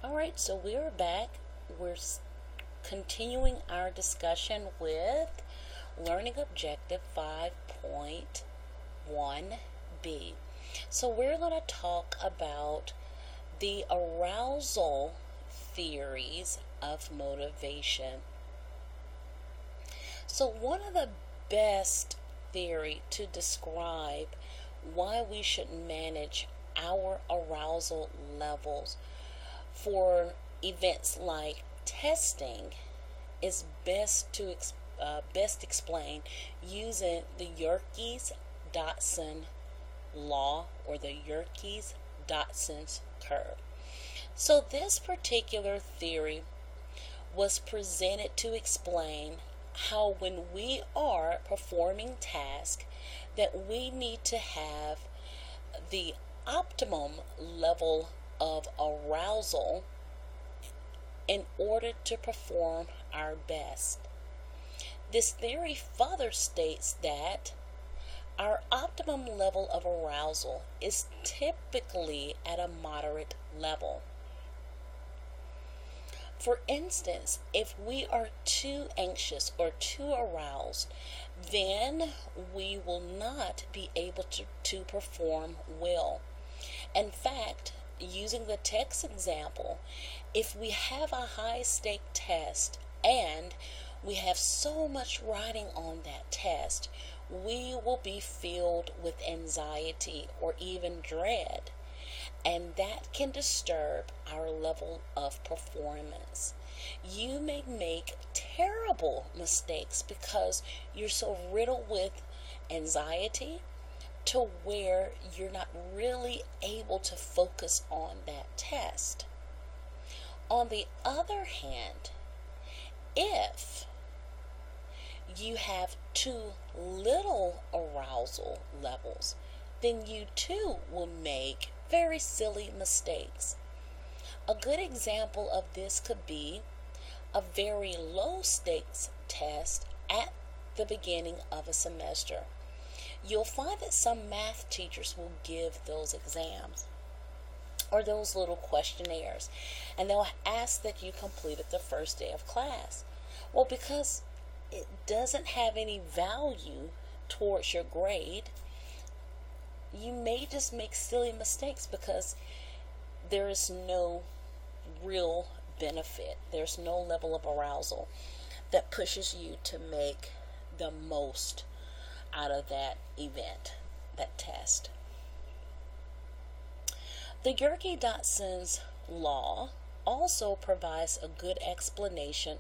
All right, so we're back. We're continuing our discussion with Learning Objective 5.1b. So we're going to talk about the arousal theories of motivation. So one of the best theory to describe why we should manage our arousal levels for events like testing is best explained using the Yerkes-Dodson law, or the Yerkes-Dodson curve. So this particular theory was presented to explain how when we are performing tasks that we need to have the optimum level of arousal in order to perform our best. This theory further states that our optimum level of arousal is typically at a moderate level. For instance, if we are too anxious or too aroused, then we will not be able to perform well. In fact, using the text example, if we have a high-stake test and we have so much writing on that test, we will be filled with anxiety or even dread, and that can disturb our level of performance. You may make terrible mistakes because you're so riddled with anxiety to where you're not really able to focus on that test. On the other hand, if you have too little arousal levels, then you too will make very silly mistakes. A good example of this could be a very low stakes test at the beginning of a semester. You'll find that some math teachers will give those exams or those little questionnaires, and they'll ask that you complete it the first day of class. Well, because it doesn't have any value towards your grade, you may just make silly mistakes because there is no real benefit. There's no level of arousal that pushes you to make the most out of that event, that test. The Yerkes-Dodson's law also provides a good explanation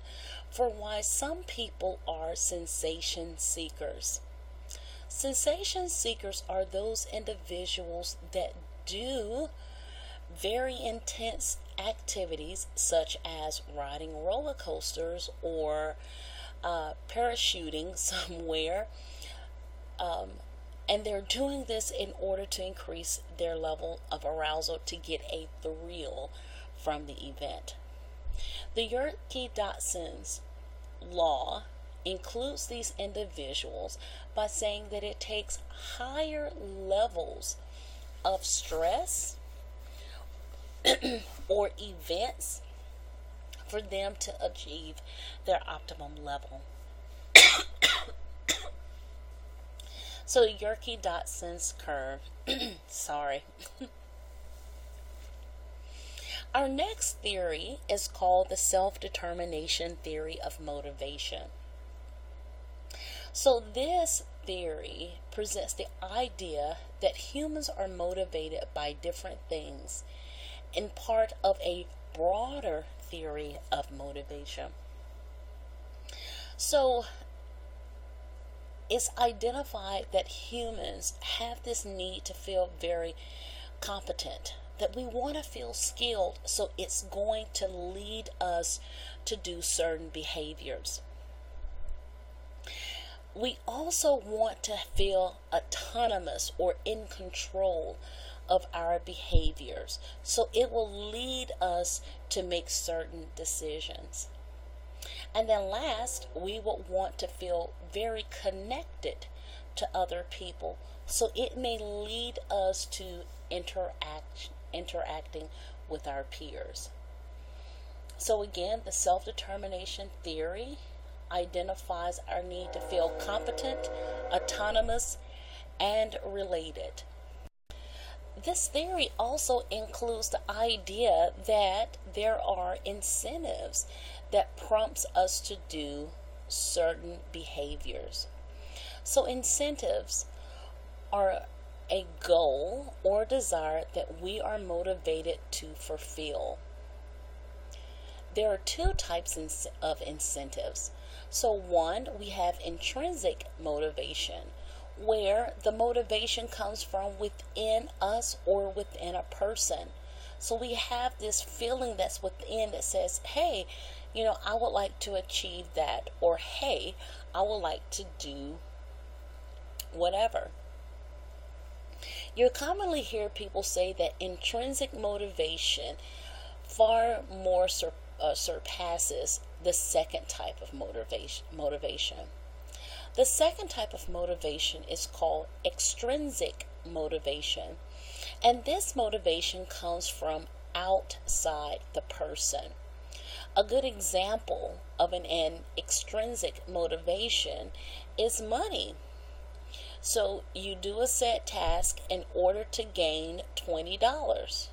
for why some people are sensation seekers. Sensation seekers are those individuals that do very intense activities such as riding roller coasters or parachuting somewhere, and they're doing this in order to increase their level of arousal to get a thrill from the event. The Yerkes-Dodson's law includes these individuals by saying that it takes higher levels of stress or events for them to achieve their optimum level. So Yerkes-Dodson's curve. Sorry. Our next theory is called the self-determination theory of motivation. So this theory presents the idea that humans are motivated by different things in part of a broader theory of motivation. So it's identified that humans have this need to feel very competent, that we want to feel skilled, so it's going to lead us to do certain behaviors. We also want to feel autonomous or in control of our behaviors, so it will lead us to make certain decisions. And then last, we would want to feel very connected to other people, so it may lead us to interacting with our peers. So again, the self-determination theory identifies our need to feel competent, autonomous, and related. This theory also includes the idea that there are incentives that prompts us to do certain behaviors. So incentives are a goal or desire that we are motivated to fulfill. There are two types of incentives. So one, we have intrinsic motivation, where the motivation comes from within us or within a person. So we have this feeling that's within that says, hey, I would like to achieve that, or hey, I would like to do whatever. You commonly hear people say that intrinsic motivation far more surpasses the second type of motivation. The second type of motivation is called extrinsic motivation, and this motivation comes from outside the person. A good example of an extrinsic motivation is money. So you do a set task in order to gain $20.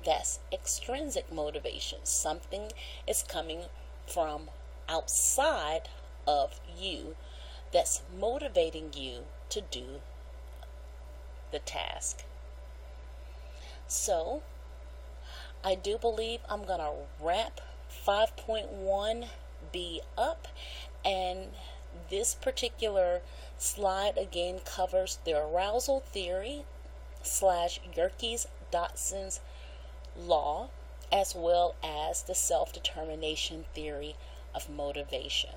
That's extrinsic motivation. Something is coming from outside of you that's motivating you to do the task. So I do believe I'm going to wrap 5.1b up, and this particular slide again covers the arousal theory / Yerkes-Dodson's law, as well as the self-determination theory of motivation.